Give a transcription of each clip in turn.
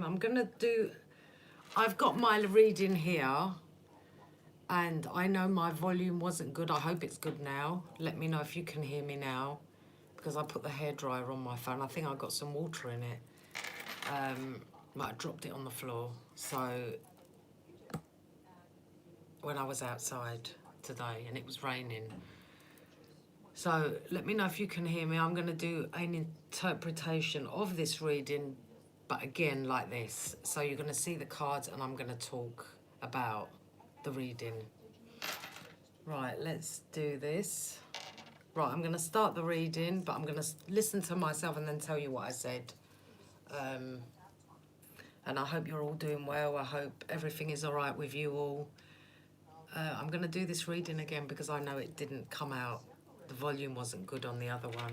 I'm going to do... I've got my reading here, and I know my volume wasn't good. I hope it's good now. Let me know if you can hear me now, because I put the hairdryer on my phone. I think I got some water in it. But I dropped it on the floor. So when I was outside today and it was raining. So let me know if you can hear me. I'm going to do an interpretation of this reading, but again like this. So you're going to see the cards and I'm going to talk about the reading. Right, let's do this. Right, I'm going to start the reading, but I'm going to listen to myself and then tell you what I said. And I hope you're all doing well. I hope everything is all right with you all. I'm going to do this reading again because I know it didn't come out. The volume wasn't good on the other one.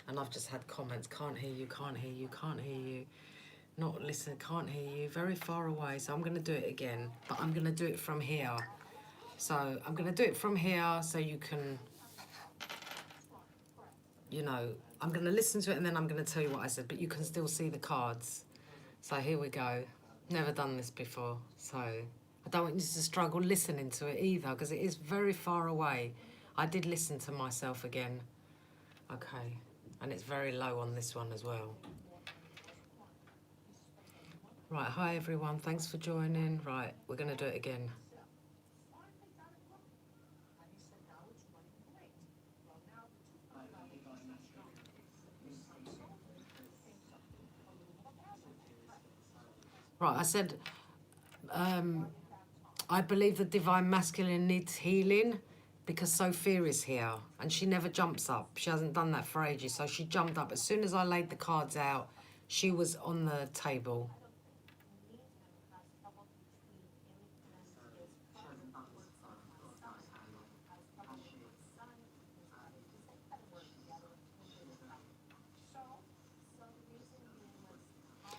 And I've just had comments, can't hear you, can't hear you, can't hear you. Not listen, can't hear you, very far away. So I'm going to do it again, but I'm going to do it from here. So I'm going to do it from here so you can, you know, I'm going to listen to it and then I'm going to tell you what I said, but you can still see the cards. So here we go. Never done this before, so I don't want you to struggle listening to it either because it is very far away. I did listen to myself again. Okay, and it's very low on this one as well. Right, hi everyone, thanks for joining. Right, we're going to do it again. Right, I said, I believe the divine masculine needs healing because Sophia is here and she never jumps up. She hasn't done that for ages, so she jumped up. As soon as I laid the cards out, she was on the table.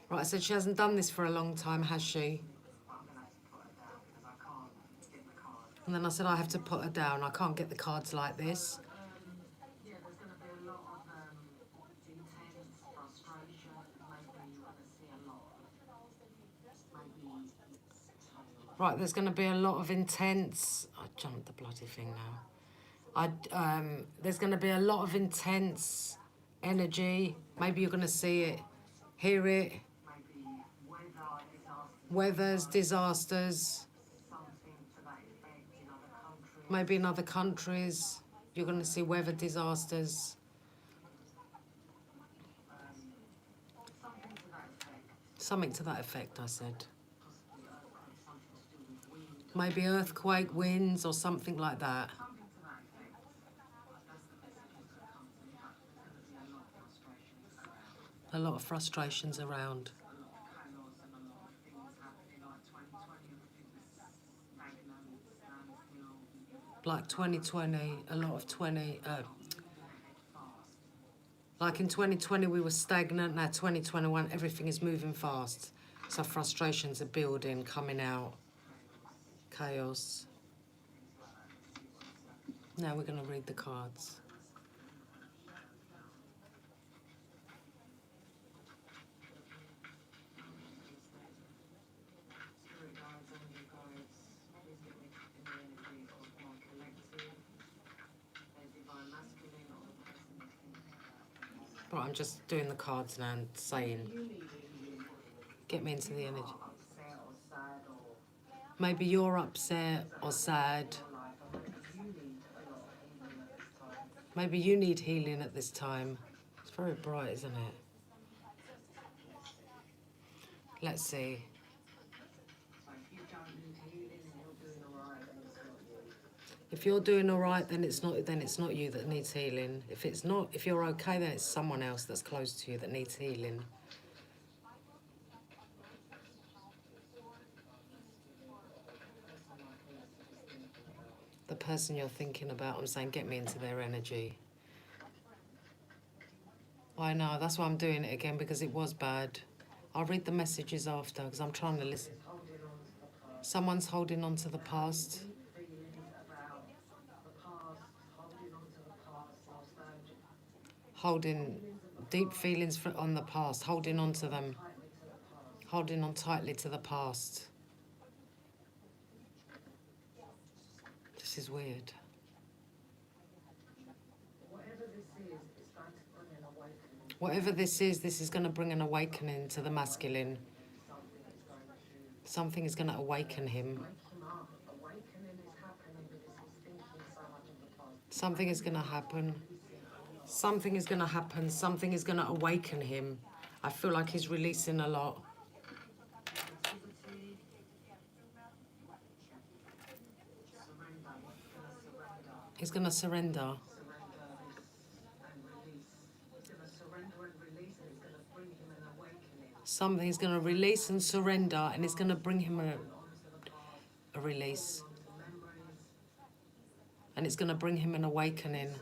Right, I said she hasn't done this for a long time, has she? And then I said I have to put her down. I can't get the cards like this. Right, there's going to be a lot of intense... I jumped the bloody thing now. There's going to be a lot of intense energy. Maybe you're going to see it, hear it. Weathers, disasters. Maybe in other countries. You're going to see weather disasters. Something to that effect, I said. Maybe earthquake, winds, or something like that. A lot of frustrations around. Like 2020, a lot of like in 2020 we were stagnant, now 2021 everything is moving fast. So frustrations are building, coming out, chaos. Now we're going to read the cards. Right, I'm just doing the cards now and saying, get me into the energy. Maybe you're upset or sad. Maybe you need healing at this time. It's very bright, isn't it? Let's see. If you're doing all right, then it's not you that needs healing. If you're okay, then it's someone else that's close to you that needs healing. The person you're thinking about, I'm saying, get me into their energy. I know, that's why I'm doing it again, because it was bad. I'll read the messages after, because I'm trying to listen. Someone's holding on to the past. Holding deep feelings on the past, holding on to them. Holding on tightly to the past. This is weird. Whatever this is going to bring an awakening to the masculine. Something is going to awaken him. Something is going to happen. Something is going to happen. Something is going to awaken him. I feel like he's releasing a lot. He's going to surrender. Something's going to release and surrender, and it's going to bring him a release. And it's going to bring him an awakening.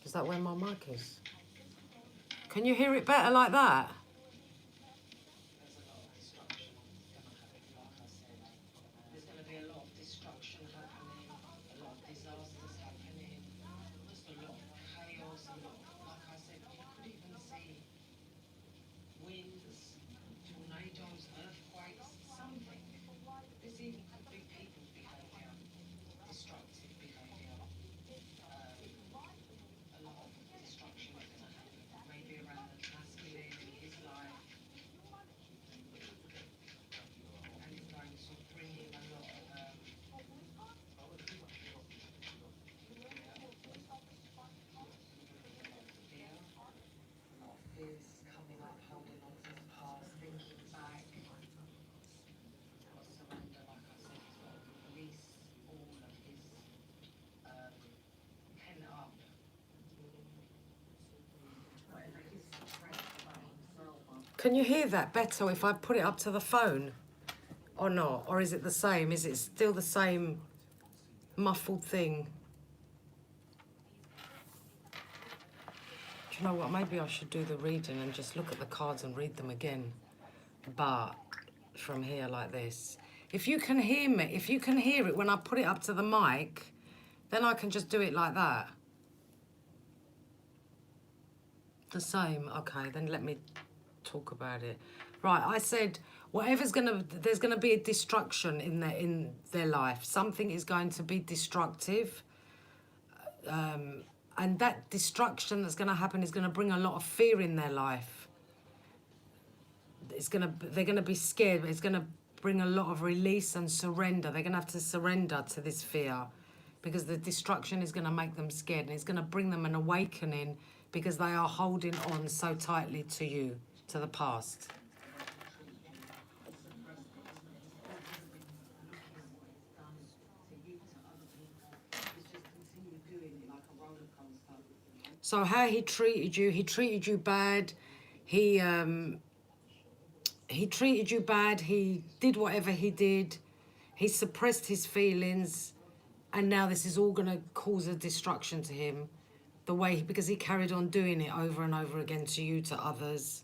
Is that where my mic is? Can you hear it better like that? Can you hear that better if I put it up to the phone? Or not? Or is it the same? Is it still the same muffled thing? Do you know what? Maybe I should do the reading and just look at the cards and read them again. But from here like this. If you can hear me, if you can hear it when I put it up to the mic, then I can just do it like that. The same. Okay, then let me talk about it. Right, I said whatever's there's gonna be a destruction in their life. Something is going to be destructive, and that destruction that's gonna happen is gonna bring a lot of fear in their life. They're gonna be scared, but it's gonna bring a lot of release and surrender. They're gonna have to surrender to this fear, because the destruction is gonna make them scared, and it's gonna bring them an awakening, because they are holding on so tightly to you, to the past. So how he treated you bad. He treated you bad. He did whatever he did. He suppressed his feelings, and now this is all gonna cause a destruction to him. Because he carried on doing it over and over again to you, to others.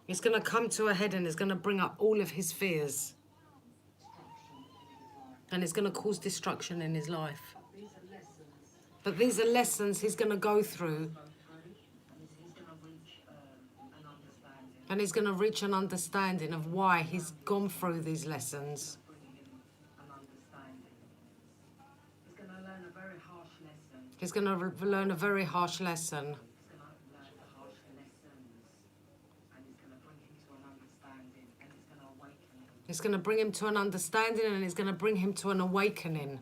It's going to come to a head, and it's going to bring up all of his fears. And it's going to cause destruction in his life. But these are lessons he's going to go through. And he's going to reach an understanding of why he's gone through these lessons. He's going to learn a very harsh lesson. It's going to bring him to an understanding, and it's going to bring him to an awakening.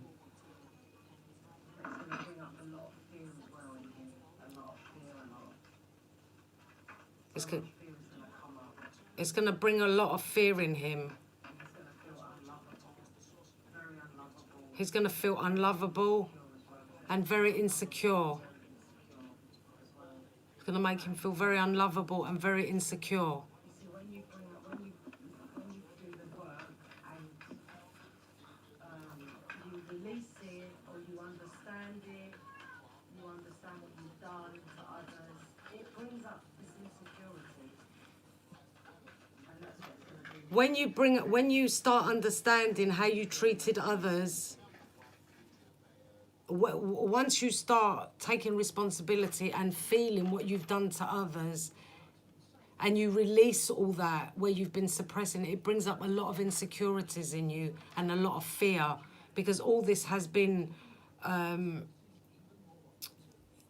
It's going to bring a lot of fear in him. He's going to feel unlovable and very insecure. It's going to make him feel very unlovable and very insecure. when you start understanding how you treated others, once you start taking responsibility and feeling what you've done to others, and you release all that where you've been suppressing it, it brings up a lot of insecurities in you and a lot of fear, because all this has been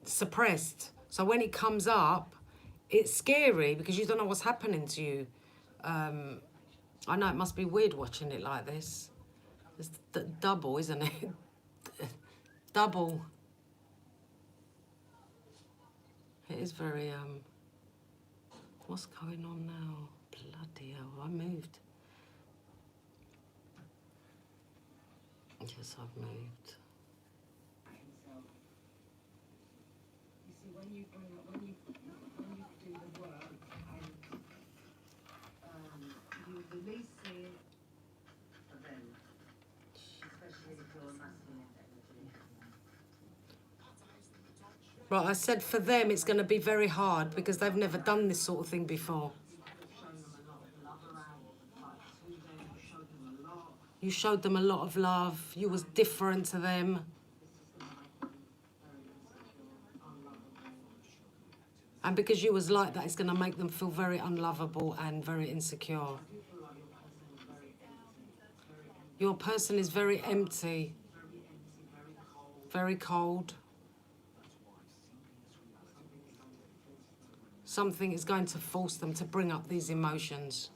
suppressed. So when it comes up, it's scary because you don't know what's happening to you. I know it must be weird watching it like this. It's double, isn't it? Double. It is very, what's going on now? Bloody hell, I moved. Yes, I've moved. You see, when you do the work and you release it for them, especially if you're a masculine energy. Right, I said for them it's going to be very hard because they've never done this sort of thing before. You showed them a lot of love. You was different to them. And because you was like that, it's going to make them feel very unlovable and very insecure. Your person is very empty, very cold. Something is going to force them to bring up these emotions.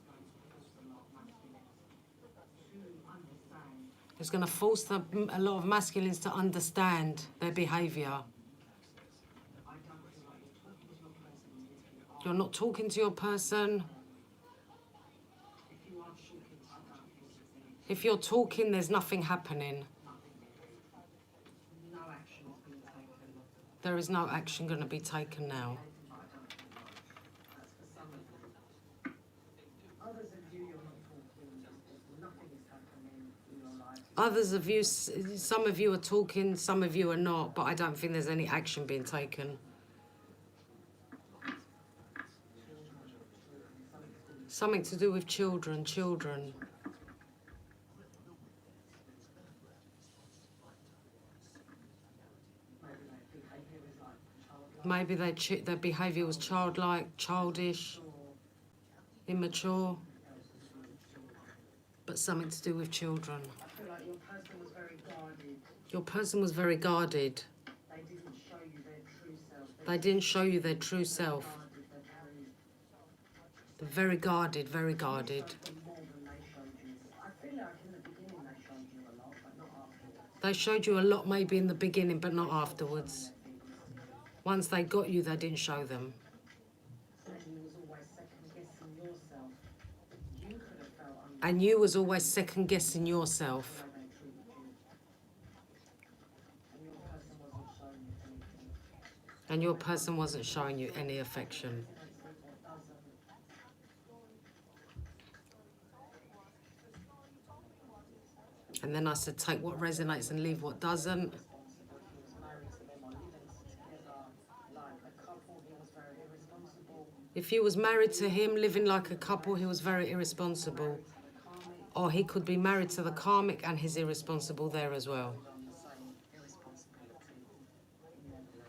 It's going to force a lot of masculines to understand their behaviour. You're not talking to your person. If you're talking, there's nothing happening. There is no action going to be taken now. Others of you, some of you are talking, some of you are not, but I don't think there's any action being taken. Something to do with children. Maybe their behaviour was childlike, childish, immature, but something to do with children. I feel like your person was very guarded. Your person was very guarded. They didn't show you their true self. They didn't show you their true self. They're very guarded, very guarded. More than they showed you. I feel like in the beginning they showed you a lot, but not afterwards. They showed you a lot maybe in the beginning, but not afterwards. Once they got you, they didn't show them. And you was always second guessing yourself. And your person wasn't showing you any affection. And then I said, take what resonates and leave what doesn't. If you was married to him, living like a couple, he was very irresponsible. Or he could be married to the Karmic and he's irresponsible there as well.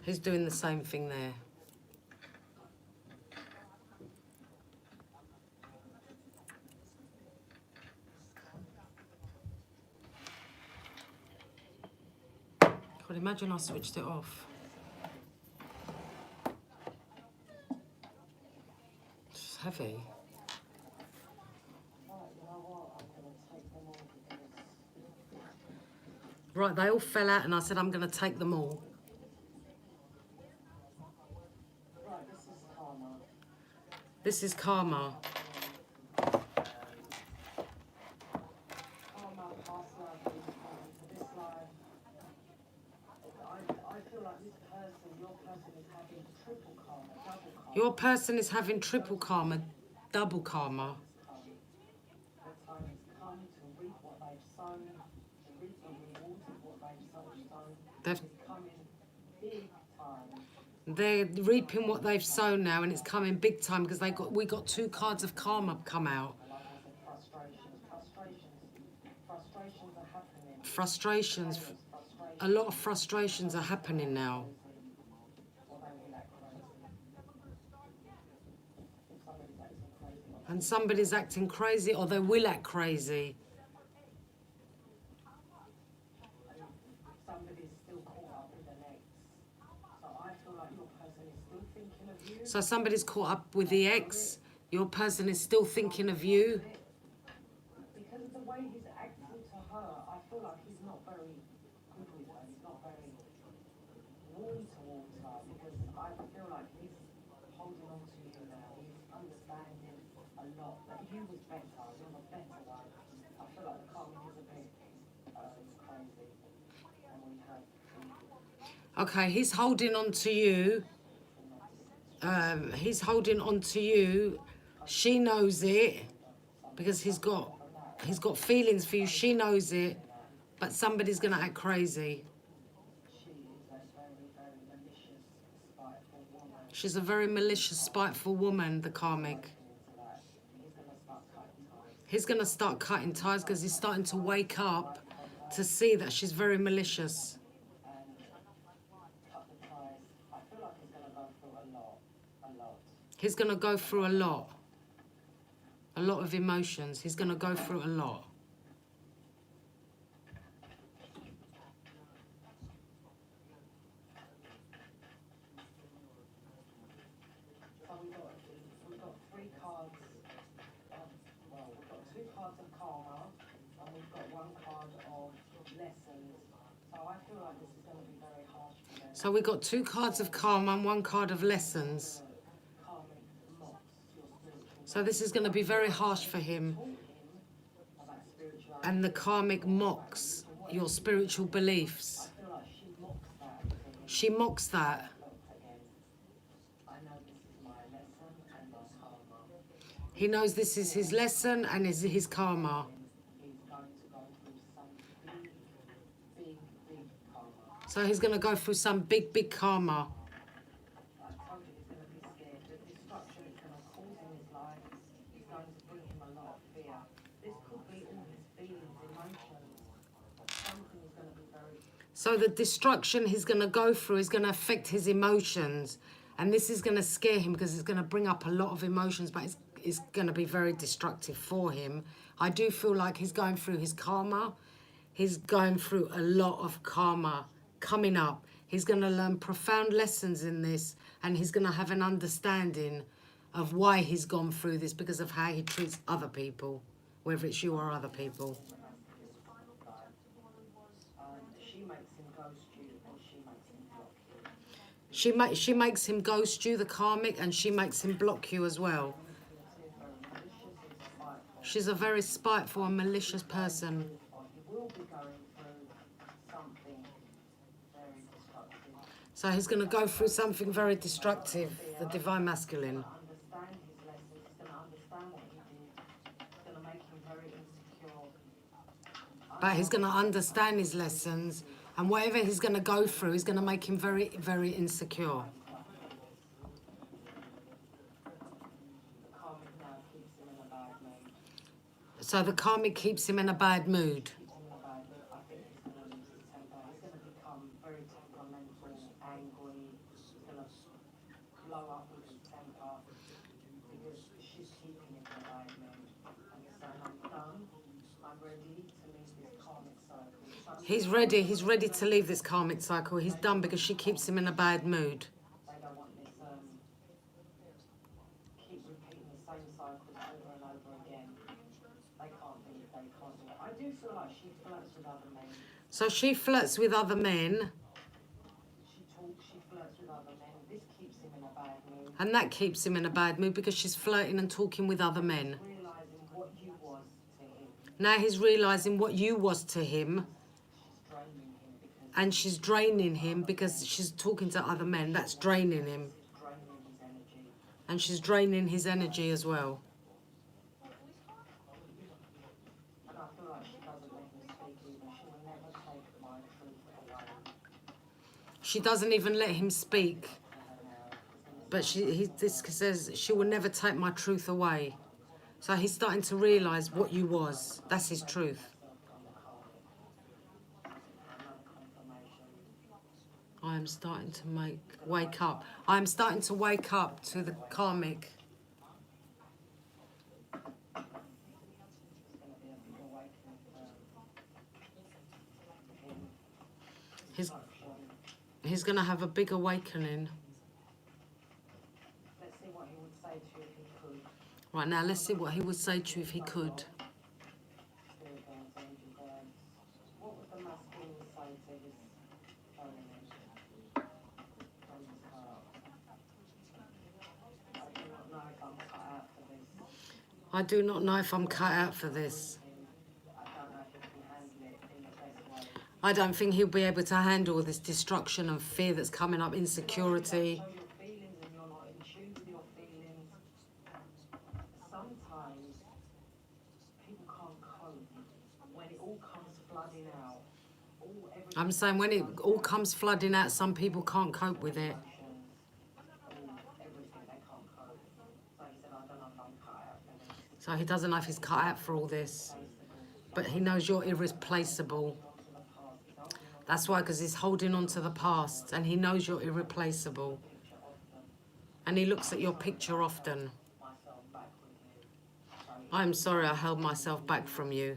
He's doing the same thing there. God, imagine I switched it off. It's heavy. Right, they all fell out and I said, I'm going to take them all. Right, this is karma. This is karma. Karma, past life, into this life. I feel like this person, your person is having triple karma, double karma. Your person is having triple karma, double karma. The time has come to reap what they've sown, to reap the rewards of what they've sown. They've, It's coming big time. they're reaping what they've sown now, and it's coming big time because we got two cards of karma come out. frustrations. A lot of frustrations are happening now. And somebody's acting crazy, or they will act crazy. Somebody's still caught up with an ex. So I feel like your person is still thinking of you. So somebody's caught up with the ex. Your person is still thinking of you. Because of the way he's acting to her, I feel like he's not very good with her. He's not very warm towards her. Because I feel like he's holding on to you now. He's understanding a lot. That you was better. You're the better one. I feel like the karmic is a bit crazy. And we have. Okay, he's holding on to you. He's holding on to you. She knows it because he's got feelings for you. She knows it, but somebody's gonna act crazy. She's a very malicious, spiteful woman, the karmic. He's gonna start cutting ties because he's starting to wake up to see that she's very malicious. He's going to go through a lot of emotions. He's going to go through a lot. So we've got 3 cards. Well, we've got 2 cards of karma, and we've got 1 card of lessons. So I feel like this is going to be very harsh for them. So we've got 2 cards of karma and 1 card of lessons. So this is going to be very harsh for him. And the karmic mocks your spiritual beliefs. She mocks that. He knows this is his lesson and is his karma. So he's going to go through some big, big karma. So the destruction he's going to go through is going to affect his emotions. And this is going to scare him because it's going to bring up a lot of emotions, but it's going to be very destructive for him. I do feel like he's going through his karma. He's going through a lot of karma coming up. He's going to learn profound lessons in this, and he's going to have an understanding of why he's gone through this because of how he treats other people, whether it's you or other people. She makes him ghost you, the karmic, and she makes him block you as well. She's a very spiteful and malicious person. So he's going to go through something very destructive, the divine masculine. But he's going to understand his lessons, and whatever he's going to go through is going to make him very, very insecure. So the karmic keeps him in a bad mood. He's ready to leave this karmic cycle. He's done because she keeps him in a bad mood. They don't want this, keep repeating the same cycles over and over again. They can't do it. I do feel like she flirts with other men. So she flirts with other men. She flirts with other men. This keeps him in a bad mood. And that keeps him in a bad mood because she's flirting and talking with other men. Realising what you was to him. Now he's realising what you was to him. And she's draining him because she's talking to other men. That's draining him. And she's draining his energy as well. She doesn't even let him speak. But this says she will never take my truth away. So he's starting to realise what you was. That's his truth. I am starting to wake up. I am starting to wake up to the karmic. He's going to have a big awakening. Let's see what he would say to you if he could. Right, now let's see what he would say to you if he could. What would the masculine say to his feminine from his heart? I do not know if I'm cut out for this. I do not know if I'm cut out for this. I don't know if he can handle it in the best way. I don't think he'll be able to handle this destruction and fear that's coming up, insecurity. Show your feelings and you're not in tune with your feelings. Sometimes people can't cope when it all comes flooding out. I'm saying when it all comes flooding out, some people can't cope with it. So he doesn't know if he's cut out for all this. But he knows you're irreplaceable. That's why, because he's holding on to the past and he knows you're irreplaceable. And he looks at your picture often. I'm sorry I held myself back from you.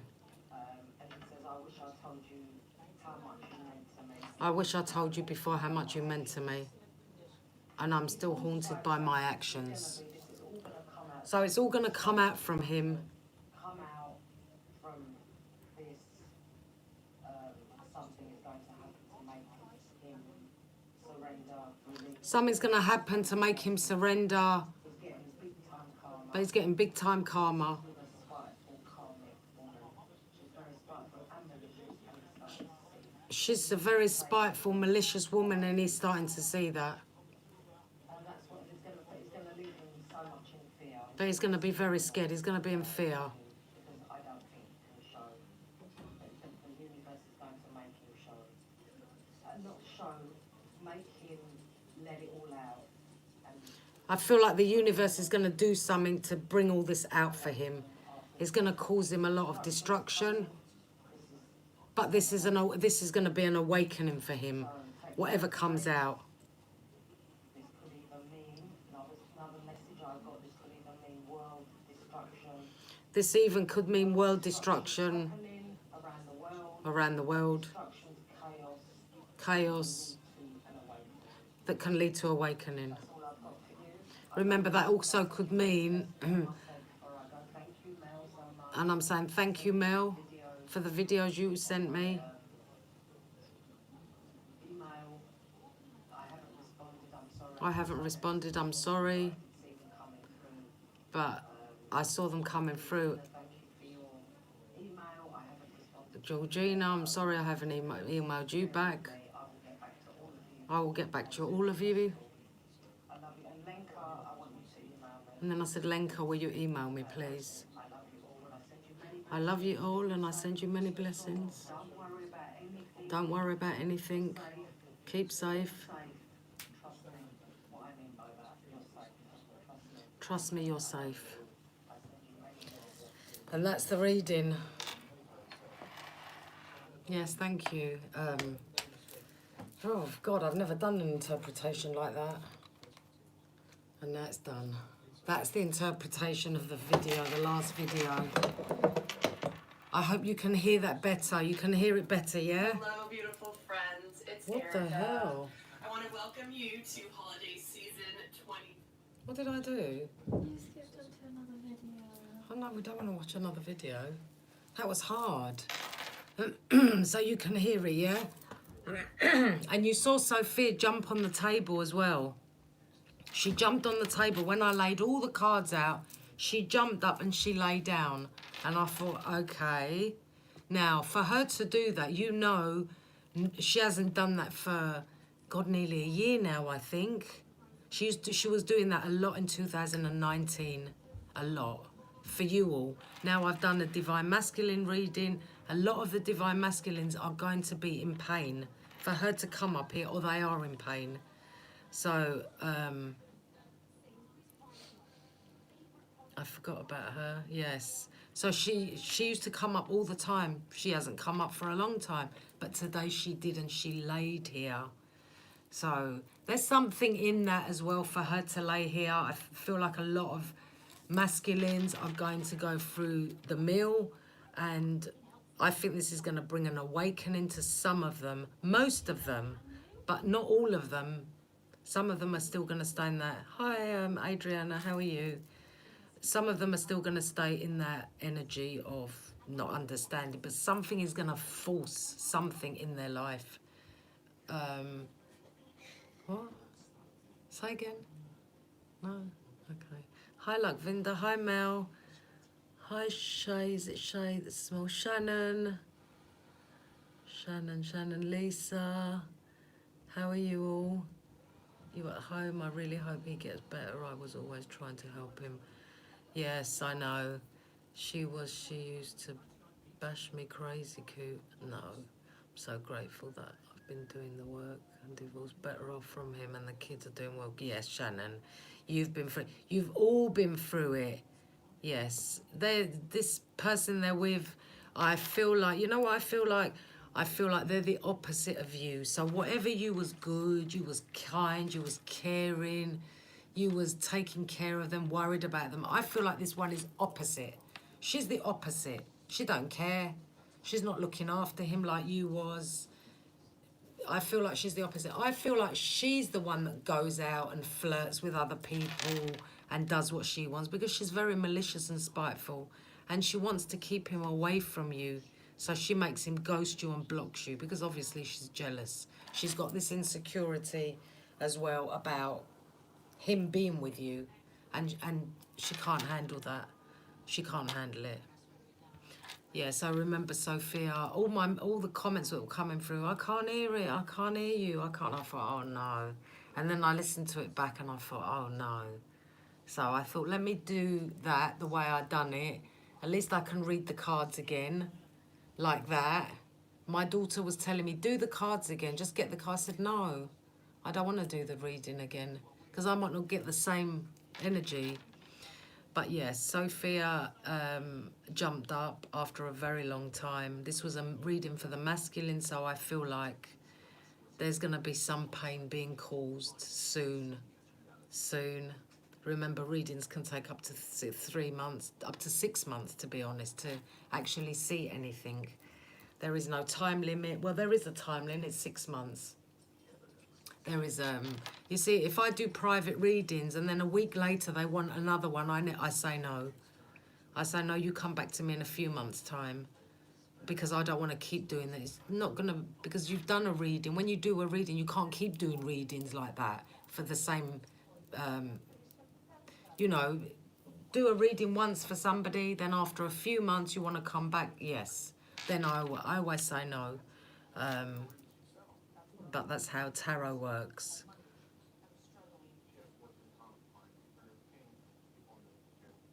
I wish I told you before how much you meant to me. And I'm still haunted by my actions. So it's all going to come out from him. Come out from this, something is going to happen to make him surrender. Something's going to happen to make him surrender. He's getting big time karma. But he's getting big time karma. With a spiteful karmic woman. She's very spiteful and malicious. She's a very spiteful, malicious woman, and he's starting to see that. And that's what he's going to leave him so much in fear. But he's going to be very scared. He's going to be in fear. Because I don't think he can show. The universe is going to make him show. Not show, make him let it all out. I feel like the universe is going to do something to bring all this out for him. It's going to cause him a lot of destruction. But this is going to be an awakening for him, whatever comes out. This could even mean, another message I got, this could even mean world destruction. This even could mean world destruction Happening around the world. Destruction, Chaos that can lead to awakening. That's all I've got for you. Remember, that also could mean, All right, thank you, Mel, so much. and I'm saying thank you, Mel, for the videos you sent me. Email, I haven't responded, I'm sorry. I haven't responded, I'm sorry, See them coming through. but I saw them coming through. Thank you for your email, I haven't responded. Georgina, I'm sorry I haven't emailed you back. I will get back to all of you. I will get back to all of you. I love you. And Lenka, I want you to email me. And then I said, Lenka, will you email me, please? I love you all and I send you many I love you all and I send you many blessings. Don't worry about anything. Don't worry about anything. Keep safe. Safe. Trust me. What I mean by that, you're safe. Trust me, you're safe. I send you many. And that's the reading. Yes, thank you. Oh, God, I've never done an interpretation like that. And now it's done. That's the interpretation of the video, the last video. I hope you can hear that better. You can hear it better, yeah? Hello, beautiful friends. It's What Erica. the hell? I want to welcome you to holiday season 20. What did I do? You skipped onto another video. Oh, no, we don't want to watch another video. That was hard. So you can hear it, yeah? And you saw Sophia jump on the table as well. She jumped on the table. When I laid all the cards out, she jumped up and she lay down. And I thought, okay. Now, for her to do that, you know, she hasn't done that for, God, nearly a year now, I think. She was doing that a lot in 2019. A lot. For you all. Now I've done a Divine Masculine reading. A lot of the Divine Masculines are going to be in pain. For her to come up here, or they are in pain. So, I forgot about her, yes. So she used to come up all the time. She hasn't come up for a long time. But today she did, and she laid here. So there's something in that as well for her to lay here. I feel like a lot of masculines are going to go through the mill, and I think this is going to bring an awakening to some of them, most of them, but not all of them. Some of them are still going to stay in that. Hi, Adriana, how are you? Some of them are still going to stay in that energy of not understanding, but something is going to force something in their life. What? Say again? No? Okay. Hi, Lakvinda. Hi, Mel. Hi, Shay. Is it Shay that's small? Shannon. Shannon, Lisa. How are you all? You at home? I really hope he gets better. I was always trying to help him. Yes, I know. She used to bash me crazy, Coot. No. I'm so grateful that I've been doing the work and divorced better off from him, and the kids are doing well. Yes, Shannon. You've all been through it. Yes. This person they're with, I feel like, you know what I feel like? I feel like they're the opposite of you. So whatever you was good, you was kind, you was caring, you was taking care of them, worried about them. I feel like this one is opposite. She's the opposite. She don't care. She's not looking after him like you was. I feel like she's the opposite. I feel like she's the one that goes out and flirts with other people and does what she wants, because she's very malicious and spiteful, and she wants to keep him away from you. So she makes him ghost you and blocks you, because obviously she's jealous. She's got this insecurity as well about him being with you, and she can't handle that. She can't handle it. Yes, I remember, Sophia, all the comments that were coming through, I can't hear it, I can't hear you, I can't. I thought, oh no. And then I listened to it back and I thought, oh no. So I thought, let me do that the way I done it. At least I can read the cards again, like that. My daughter was telling me, do the cards again, just get the cards. I said, no, I don't want to do the reading again, because I might not get the same energy. But yes, Sophia jumped up after a very long time. This was a reading for the masculine, so I feel like there's going to be some pain being caused soon. Remember, readings can take up to 3 months, up to 6 months, to be honest, to actually see anything. There is no time limit. Well, there is a time limit, it's 6 months. There is, you see, if I do private readings and then a week later they want another one, I say no. I say, no, you come back to me in a few months' time, because I don't want to keep doing this. It's not going to, because you've done a reading. When you do a reading, you can't keep doing readings like that for the same, you know, do a reading once for somebody, then after a few months you want to come back, yes. Then I always say no. But that's how tarot works.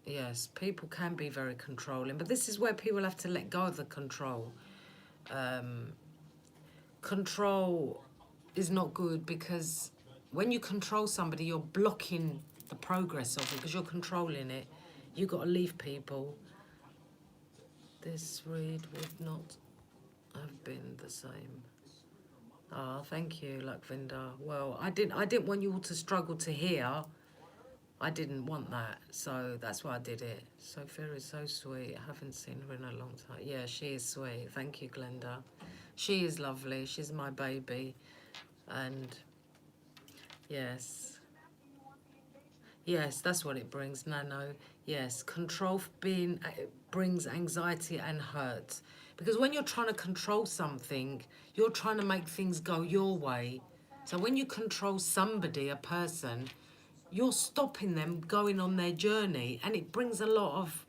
Yes, people can be very controlling, but this is where people have to let go of the control. Control is not good, because when you control somebody, you're blocking the progress of it, because you're controlling it. You've got to leave people. This read would not have been the same. Ah, thank you, Lakvinda. Well, I didn't want you all to struggle to hear. I didn't want that, so that's why I did it. Sophia is so sweet. I haven't seen her in a long time. Yeah, she is sweet. Thank you, Glenda. She is lovely. She's my baby. And yes. Yes, that's what it brings, Nano. Yes, control brings anxiety and hurt. Because when you're trying to control something, you're trying to make things go your way. So when you control somebody, a person, you're stopping them going on their journey, and it brings a lot of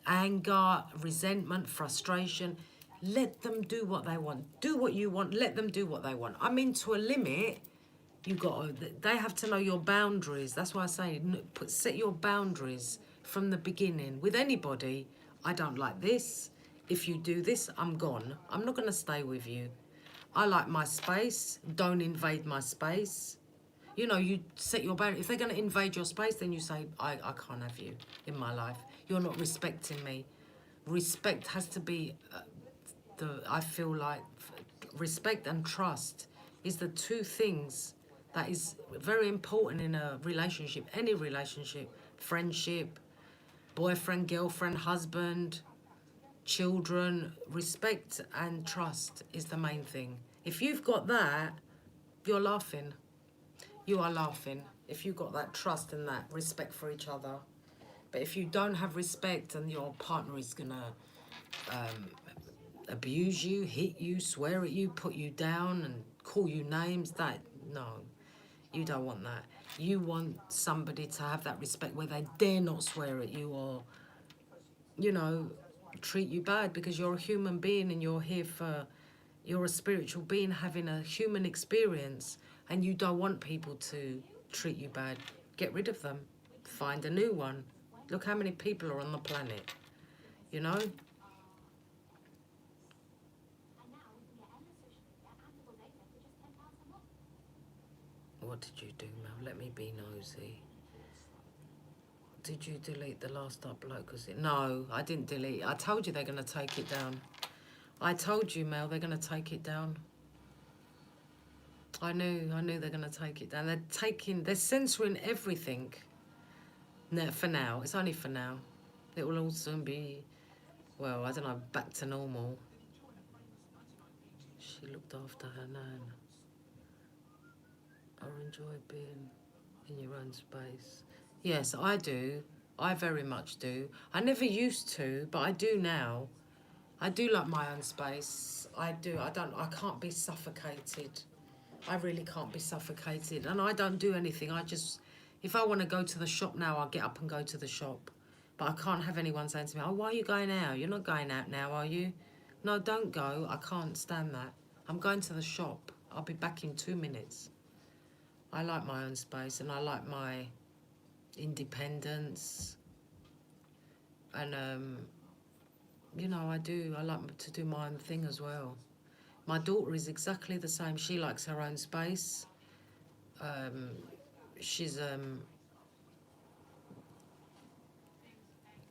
anger, resentment, frustration. Let them do what they want. Do what you want. Let them do what they want. I mean, to a limit, they have to know your boundaries. That's why I say set your boundaries from the beginning. With anybody, I don't like this. If you do this, I'm gone. I'm not going to stay with you. I like my space. Don't invade my space. You know, you set your boundary. If they're going to invade your space, then you say, I can't have you in my life. You're not respecting me. Respect has to be, I feel like, respect and trust. is the two things that is very important in a relationship, any relationship, friendship, boyfriend, girlfriend, husband, children. Respect and trust is the main thing. If you've got that, you're laughing. You are laughing if you've got that trust and that respect for each other. But if you don't have respect and your partner is gonna abuse you, hit you, swear at you, put you down and call you names, that, no, you don't want that. You want somebody to have that respect where they dare not swear at you or, you know, treat you bad, because you're a human being and you're here for, you're a spiritual being having a human experience, and you don't want people to treat you bad. Get rid of them. Find a new one. Look how many people are on the planet, you know? What did you do, Mel? Let me be nosy. Did you delete the last upload? No, I didn't delete it. I told you they're going to take it down. I told you, Mel, they're going to take it down. I knew they're going to take it down. They're censoring everything. No, for now. It's only for now. It will all soon be, well, I don't know, back to normal. She looked after her nan. I enjoy being in your own space. Yes, I do. I very much do. I never used to, but I do now. I do like my own space. I do. I can't be suffocated. I really can't be suffocated. And I don't do anything. If I want to go to the shop now, I'll get up and go to the shop. But I can't have anyone saying to me, oh, why are you going out? You're not going out now, are you? No, don't go. I can't stand that. I'm going to the shop. I'll be back in 2 minutes. I like my own space and I like my independence. And, you know, I like to do my own thing as well. My daughter is exactly the same. She likes her own space. She's,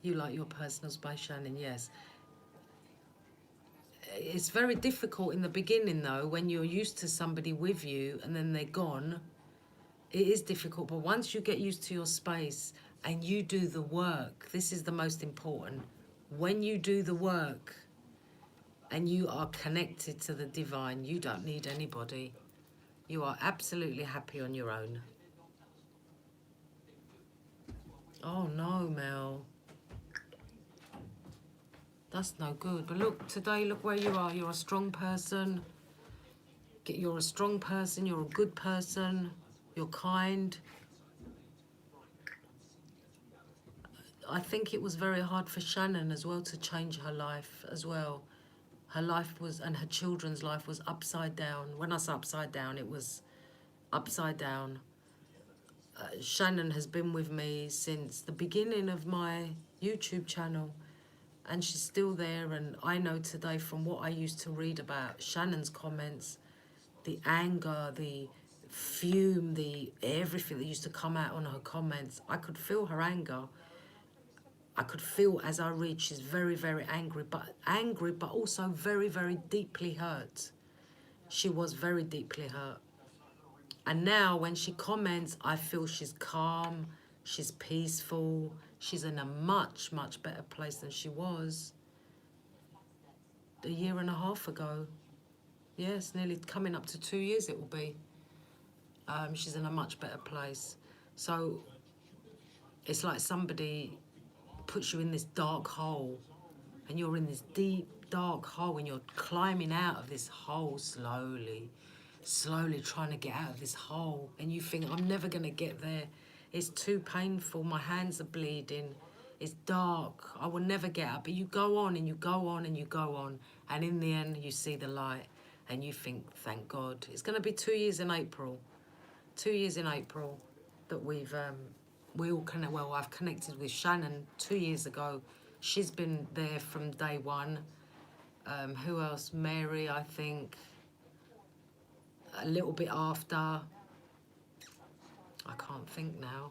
you like your personal space, Shannon, yes. It's very difficult in the beginning, though, when you're used to somebody with you and then they're gone. It is difficult, but once you get used to your space and you do the work, this is the most important. When you do the work and you are connected to the divine, you don't need anybody. You are absolutely happy on your own. Oh no, Mel. That's no good. But look, today, look where you are. You're a strong person. You're a strong person. You're a good person. You're kind. I think it was very hard for Shannon as well to change her life as well. Her life was, and her children's life was upside down. When I say upside down, it was upside down. Shannon has been with me since the beginning of my YouTube channel, and she's still there. And I know today from what I used to read about Shannon's comments, the anger, the fume, the everything that used to come out on her comments, I could feel her anger. I could feel as I read, she's very, very angry, but also very, very deeply hurt. She was very deeply hurt. And now when she comments, I feel she's calm, she's peaceful, she's in a much, much better place than she was a year and a half ago. Yes, nearly coming up to 2 years it will be. She's in a much better place. So it's like somebody puts you in this dark hole and you're in this deep, dark hole and you're climbing out of this hole slowly trying to get out of this hole, and you think, I'm never going to get there. It's too painful. My hands are bleeding. It's dark. I will never get out. But you go on and you go on and you go on. And in the end, you see the light and you think, thank God. It's going to be 2 years in April. 2 years in April that I've connected with Shannon 2 years ago. She's been there from day one. Who else? Mary, I think. A little bit after. I can't think now.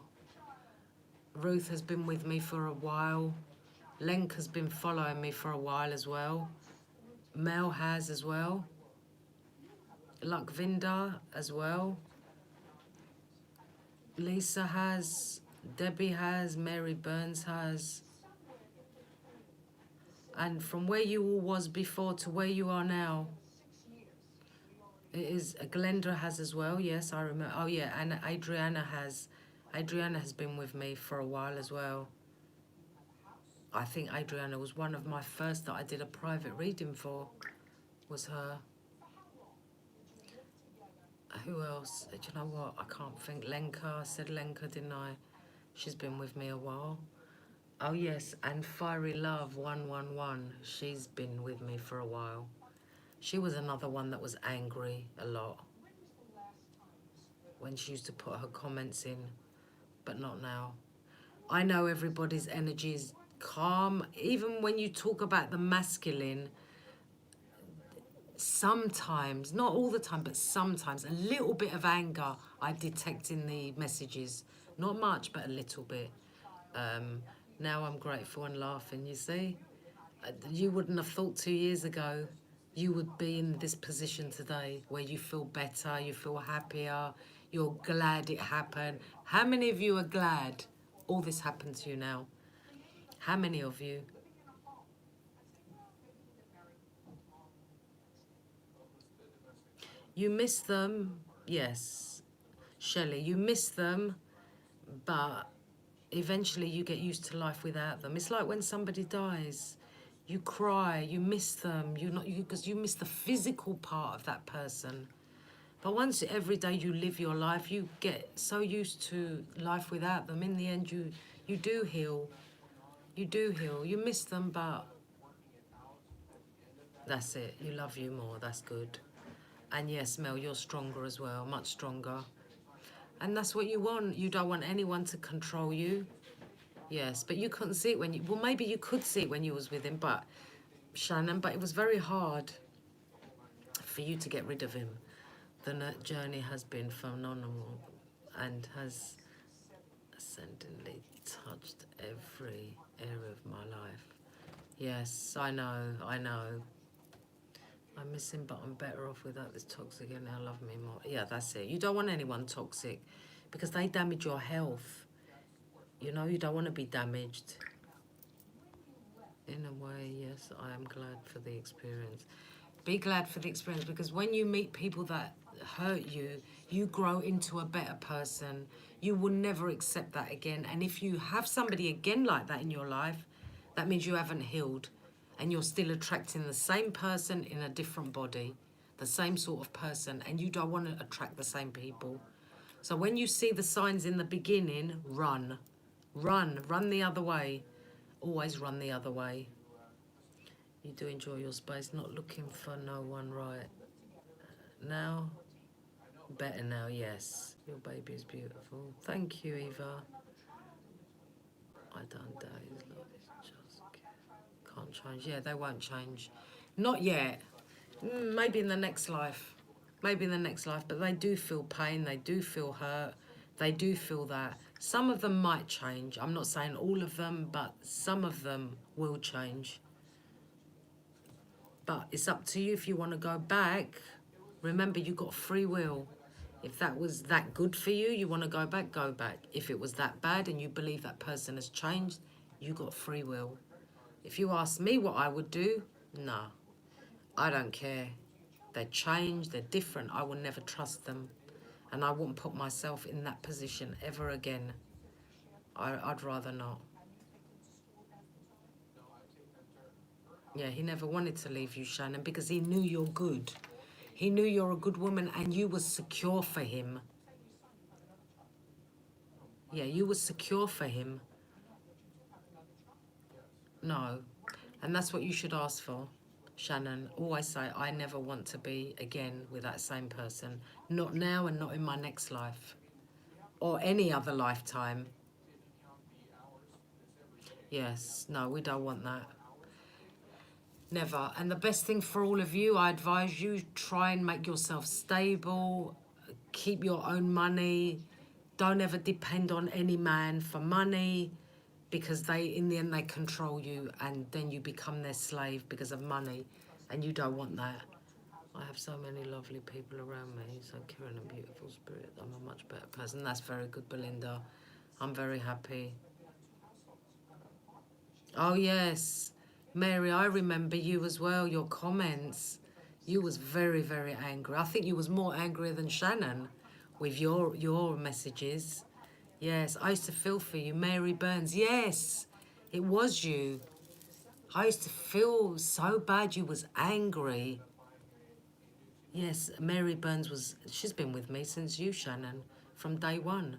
Ruth has been with me for a while. Lenk has been following me for a while as well. Mel has as well. Luckvinda as well. Lisa has, Debbie has, Mary Burns has. And from where you all was before to where you are now, it is, Glenda has as well, yes, I remember. Oh yeah, and Adriana has. Adriana has been with me for a while as well. I think Adriana was one of my first that I did a private reading for, was her. Who else? Do you know what? I can't think. Lenka, I said Lenka, didn't I? She's been with me a while. Oh yes, and Fiery Love 111. She's been with me for a while. She was another one that was angry a lot when she used to put her comments in, but not now. I know everybody's energy is calm. Even when you talk about the masculine, sometimes, not all the time, but sometimes, a little bit of anger I detect in the messages. Not much, but a little bit. Now I'm grateful and laughing, you see. You wouldn't have thought 2 years ago you would be in this position today where you feel better, you feel happier, you're glad it happened. How many of you are glad all this happened to you now? How many of you? You miss them, yes. Shelley, you miss them, but eventually you get used to life without them. It's like when somebody dies, you cry, you miss them, because you miss the physical part of that person. But once every day you live your life, you get so used to life without them. In the end, you do heal. You do heal. You miss them, but that's it. You love you more. That's good. And yes, Mel, you're stronger as well, much stronger. And that's what you want. You don't want anyone to control you. Yes, but you couldn't see it when you... Well, maybe you could see it when you was with him, but... Shannon, but it was very hard for you to get rid of him. The journey has been phenomenal and has ascendingly touched every area of my life. Yes, I know. I miss him, but I'm better off without this toxic and now love me more. Yeah, that's it. You don't want anyone toxic because they damage your health. You know, you don't want to be damaged. In a way, yes, I am glad for the experience. Be glad for the experience because when you meet people that hurt you, you grow into a better person. You will never accept that again. And if you have somebody again like that in your life, that means you haven't healed and you're still attracting the same person in a different body, the same sort of person, and you don't want to attract the same people. So when you see the signs in the beginning, run. Run the other way. Always run the other way. You do enjoy your space, not looking for no one right now. Better now, yes. Your baby is beautiful. Thank you, Eva. I don't doubt his love is just can't change. Yeah, they won't change. Not yet. Maybe in the next life. Maybe in the next life. But they do feel pain. They do feel hurt. They do feel that. Some of them might change. I'm not saying all of them, but some of them will change. But it's up to you if you want to go back. Remember, you got free will. If that was that good for you, you want to go back, go back. If it was that bad and you believe that person has changed, you got free will. If you ask me what I would do, nah, I don't care. They're changed, they're different. I will never trust them. And I wouldn't put myself in that position ever again. I'd rather not. Yeah, he never wanted to leave you, Shannon, because he knew you're good. He knew you're a good woman and you were secure for him. Yeah, you were secure for him. No. And that's what you should ask for, Shannon. Always say, I never want to be again with that same person. Not now and not in my next life. Or any other lifetime. Yes, no, we don't want that. Never. And the best thing for all of you, I advise you, try and make yourself stable. Keep your own money. Don't ever depend on any man for money because in the end, they control you and then you become their slave because of money and you don't want that. I have so many lovely people around me. So Kieran, a beautiful spirit. I'm a much better person. That's very good, Belinda. I'm very happy. Oh, yes. Mary, I remember you as well, your comments. You was very, very angry. I think you was more angry than Shannon with your messages. Yes, I used to feel for you. Mary Burns, yes, it was you. I used to feel so bad you was angry. Yes, Mary Burns she's been with me since you, Shannon, from day one.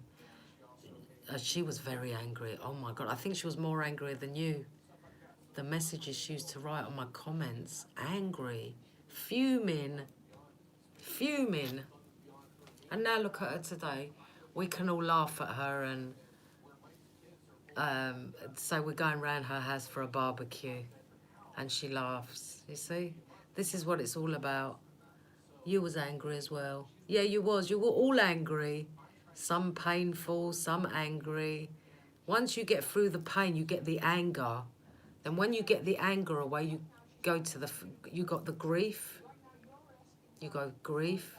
She was very angry. Oh my God, I think she was more angry than you. The messages she used to write on my comments, angry, fuming, fuming. And now look at her today. We can all laugh at her and say we're going round her house for a barbecue. And she laughs, you see? This is what it's all about. You was angry as well. Yeah, you was. You were all angry. Some painful, some angry. Once you get through the pain, you get the anger. Then when you get the anger away, you go to you got the grief. You go grief,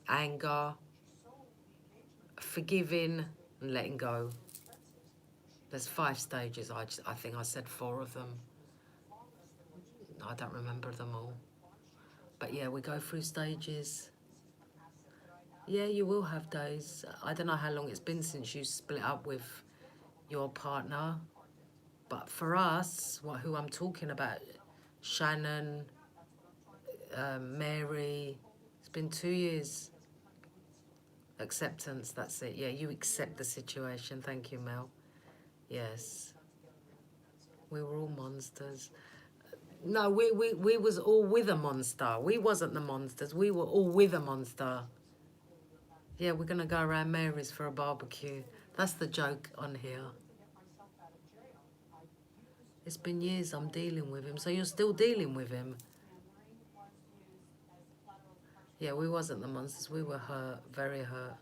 anger, forgiving, and letting go. There's 5 stages. I think I said 4 of them. I don't remember them all. But yeah, we go through stages. Yeah, you will have days. I don't know how long it's been since you split up with your partner. But for us, who I'm talking about, Shannon, Mary, it's been 2 years. Acceptance, that's it. Yeah, you accept the situation. Thank you, Mel. Yes. We were all monsters. No, we was all with a monster. We wasn't the monsters. We were all with a monster. Yeah, we're going to go around Mary's for a barbecue. That's the joke on here. It's been years I'm dealing with him. So you're still dealing with him? Yeah, we wasn't the monsters. We were hurt, very hurt.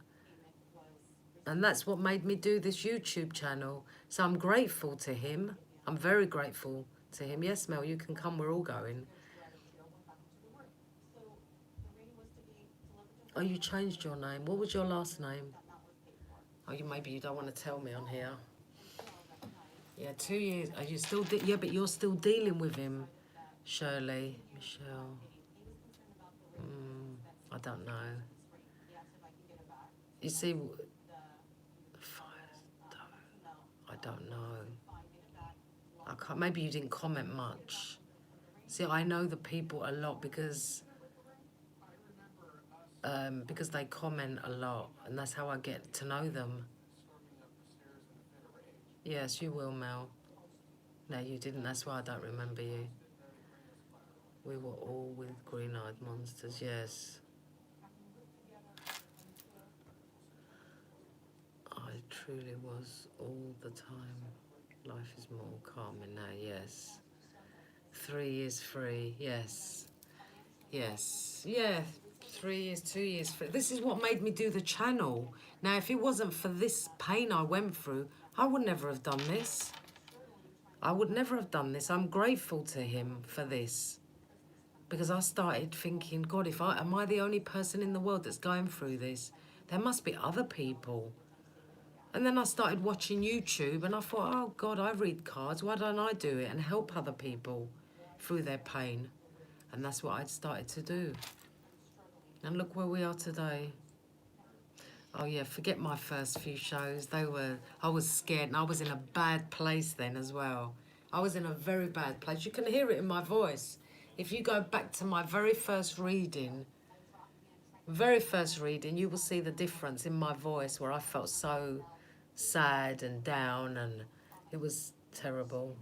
And that's what made me do this YouTube channel. So I'm grateful to him. I'm very grateful to him. Yes, Mel, you can come. We're all going. Oh, you changed your name. What was your last name? Oh, maybe you don't want to tell me on here. Yeah, 2 years. Are you still? Yeah, but you're still dealing with him, Shirley, Michelle. I don't know. You see, I don't know. I can't. Maybe you didn't comment much. See, I know the people a lot because they comment a lot, and that's how I get to know them. Yes, you will, Mel. No, you didn't. That's why I don't remember you. We were all with green-eyed monsters, yes. I truly was all the time. Life is more calming now, yes. 3 years free, yes. Yes, yeah. 3 years, 2 years free. This is what made me do the channel. Now, if it wasn't for this pain I went through, I would never have done this. I would never have done this. I'm grateful to him for this. Because I started thinking, God, am I the only person in the world that's going through this? There must be other people. And then I started watching YouTube and I thought, oh God, I read cards. Why don't I do it and help other people through their pain? And that's what I started to do. And look where we are today. Oh yeah, forget my first few shows. I was scared and I was in a bad place then as well. I was in a very bad place. You can hear it in my voice. If you go back to my very first reading, you will see the difference in my voice where I felt so sad and down and it was terrible.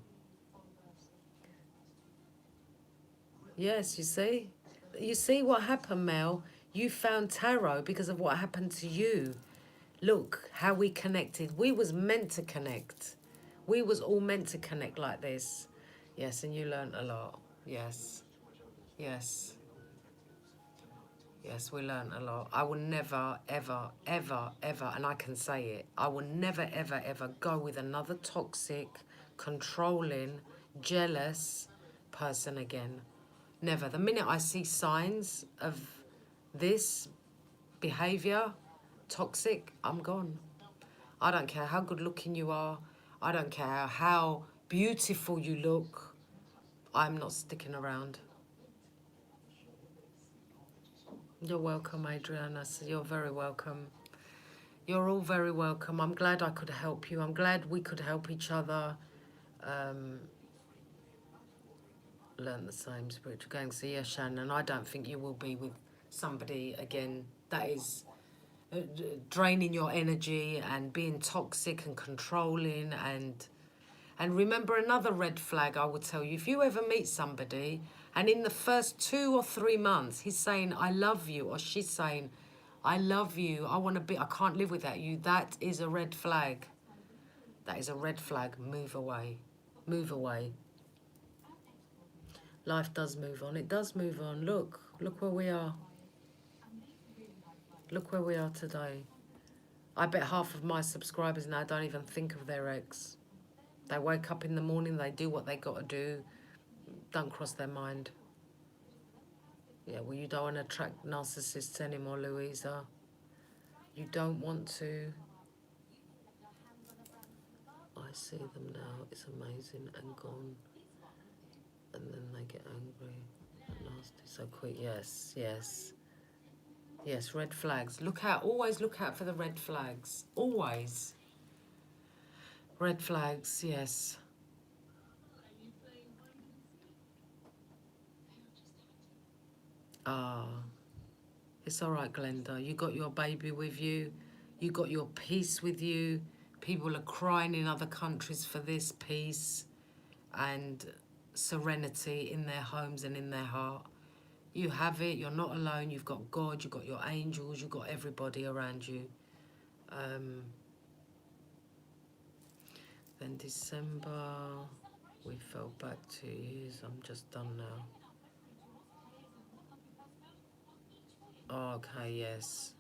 Yes, you see? You see what happened, Mel? You found tarot because of what happened to you. Look how we connected. We was meant to connect. We was all meant to connect like this. Yes, and you learned a lot. Yes. Yes. Yes, we learned a lot. I will never, ever, ever, ever, and I can say it, I will never, ever, ever go with another toxic, controlling, jealous person again. Never. The minute I see signs of this behaviour, toxic, I'm gone. I don't care how good looking you are. I don't care how beautiful you look. I'm not sticking around. You're welcome, Adriana. So you're very welcome. You're all very welcome. I'm glad I could help you. I'm glad we could help each other. Learn the same spiritual going. So yeah, Shannon, I don't think you will be with somebody again that is draining your energy and being toxic and controlling. And remember, another red flag I would tell you, if you ever meet somebody and in the first 2 or 3 months he's saying I love you, or she's saying I love you, I can't live without you, that is a red flag. That is a red flag. Move away. Move away. Life does move on. It does move on. Look where we are. Look where we are today. I bet half of my subscribers now don't even think of their ex. They wake up in the morning, they do what they got to do, don't cross their mind. Yeah, well, you don't want to attract narcissists anymore, Louisa. You don't want to. I see them now. It's amazing and gone. And then they get angry and nasty so quick. Yes, yes. Yes, red flags. Look out. Always look out for the red flags. Always. Red flags, yes. Ah, it's all right, Glenda. You got your baby with you. You got your peace with you. People are crying in other countries for this peace and serenity in their homes and in their heart. You have it. You're not alone. You've got God. You've got your angels. You've got everybody around you. Then December, we fell back 2 years. I'm just done now. Okay, yes.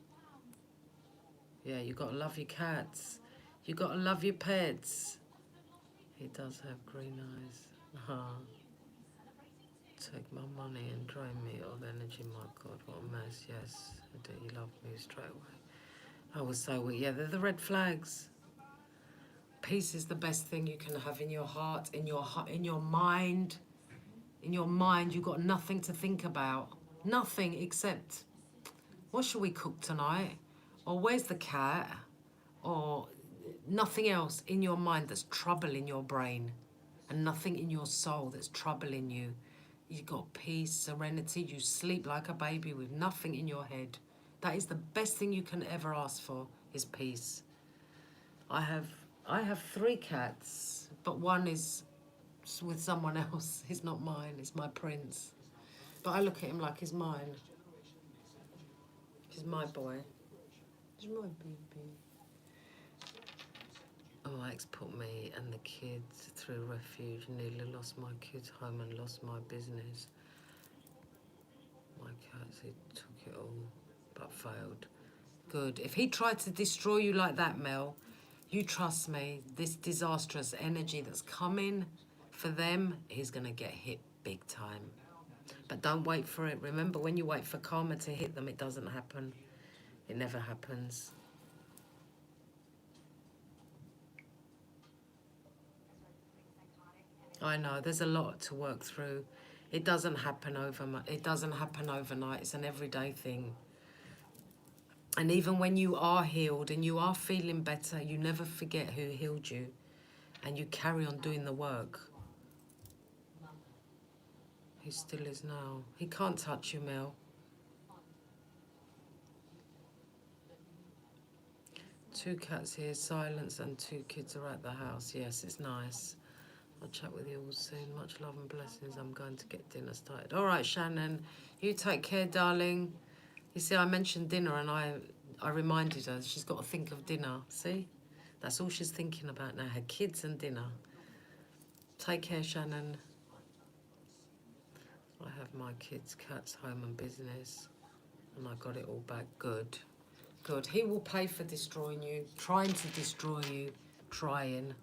Yeah, you got to love your cats. You got to love your pets. He does have green eyes. Take my money and drain me of energy. My God, what a mess. Yes, I do. You love me straight away. I was so weak. Yeah, they're the red flags. Peace is the best thing you can have in your heart, in your mind. In your mind, you've got nothing to think about. Nothing except, what shall we cook tonight? Or where's the cat? Or nothing else in your mind that's troubling your brain. And nothing in your soul that's troubling you. You've got peace, serenity. You sleep like a baby with nothing in your head. That is the best thing you can ever ask for, is peace. I have 3 cats, but one is with someone else. He's not mine. It's my prince. But I look at him like he's mine. He's my boy. He's my baby. Oh, my ex put me and the kids through refuge. Nearly lost my kids' home and lost my business. My cats, he took it all, but failed. Good. If he tried to destroy you like that, Mel, you trust me, this disastrous energy that's coming for them, he's going to get hit big time. But don't wait for it. Remember, when you wait for karma to hit them, it doesn't happen. It never happens. I know, there's a lot to work through. It doesn't happen overnight. It's an everyday thing. And even when you are healed and you are feeling better, you never forget who healed you. And you carry on doing the work. He still is now. He can't touch you, Mel. Two cats here, silence, and 2 kids are at the house. Yes, it's nice. I'll chat with you all soon. Much love and blessings. I'm going to get dinner started. All right, Shannon. You take care, darling. You see, I mentioned dinner and I reminded her she's got to think of dinner. See? That's all she's thinking about now, her kids and dinner. Take care, Shannon. I have my kids, cats, home and business. And I got it all back. Good. Good. He will pay for destroying you, trying to destroy you, trying.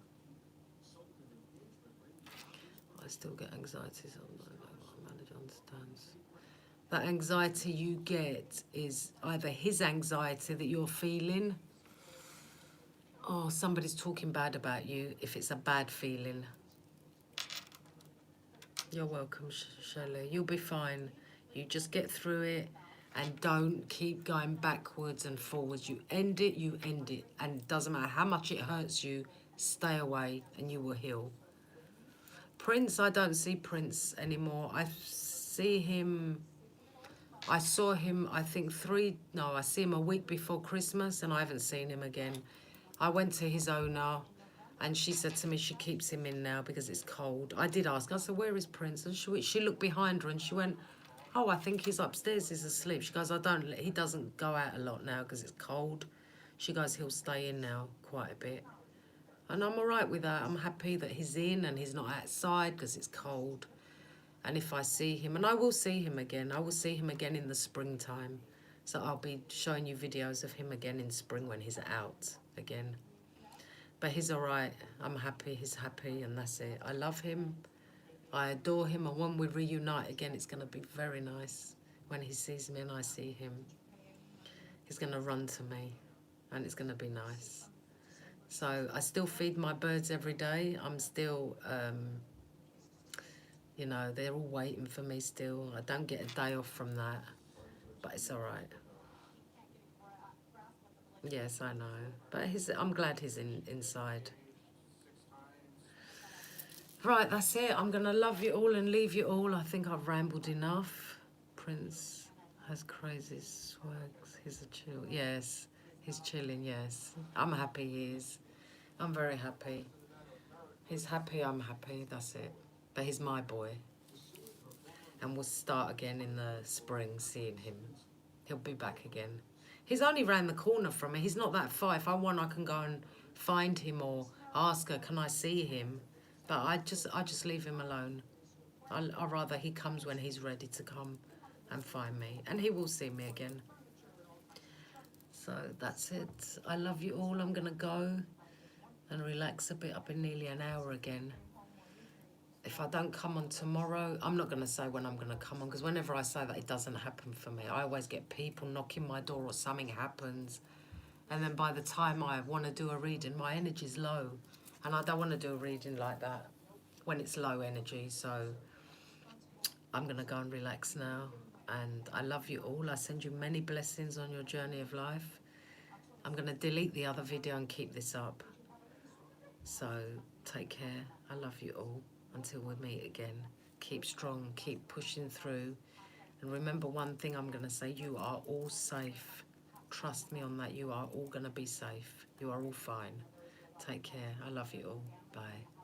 I still get anxiety sometimes. I manage on understands. That anxiety you get is either his anxiety that you're feeling, or somebody's talking bad about you if it's a bad feeling. You're welcome, Shelley. You'll be fine. You just get through it and don't keep going backwards and forwards. You end it, and it doesn't matter how much it hurts you, stay away and you will heal. Prince, I don't see Prince anymore. I saw him, I think I see him a week before Christmas and I haven't seen him again. I went to his owner and she said to me she keeps him in now because it's cold. I did ask, I said, where is Prince? And she looked behind her and she went, oh, I think he's upstairs, he's asleep. She goes, he doesn't go out a lot now because it's cold. She goes, he'll stay in now quite a bit. And I'm all right with that. I'm happy that he's in and he's not outside because it's cold. And if I see him, and I will see him again, I will see him again in the springtime. So I'll be showing you videos of him again in spring when he's out again. But he's all right. I'm happy, he's happy, and that's it. I love him. I adore him, and when we reunite again, it's going to be very nice. When he sees me and I see him, he's going to run to me, and it's going to be nice. So I still feed my birds every day. I'm still, you know, they're all waiting for me still. I don't get a day off from that, but it's all right. Yes, I know. But I'm glad he's inside. Right, that's it. I'm going to love you all and leave you all. I think I've rambled enough. Prince has crazy swags. He's a chill. Yes, he's chilling, yes. I'm happy he is. I'm very happy. He's happy, I'm happy. That's it. But he's my boy. And we'll start again in the spring seeing him. He'll be back again. He's only round the corner from me. He's not that far. If I want, I can go and find him or ask her, can I see him? But I just leave him alone. I'd rather he comes when he's ready to come and find me. And he will see me again. So that's it. I love you all. I'm going to go and relax a bit. I've been nearly an hour again. If I don't come on tomorrow, I'm not going to say when I'm going to come on, because whenever I say that, it doesn't happen for me. I always get people knocking my door or something happens. And then by the time I want to do a reading, my energy's low. And I don't want to do a reading like that when it's low energy. So I'm going to go and relax now. And I love you all. I send you many blessings on your journey of life. I'm going to delete the other video and keep this up. So take care. I love you all. Until we meet again, keep strong, keep pushing through. And remember one thing I'm going to say, you are all safe. Trust me on that, you are all going to be safe. You are all fine. Take care. I love you all. Bye.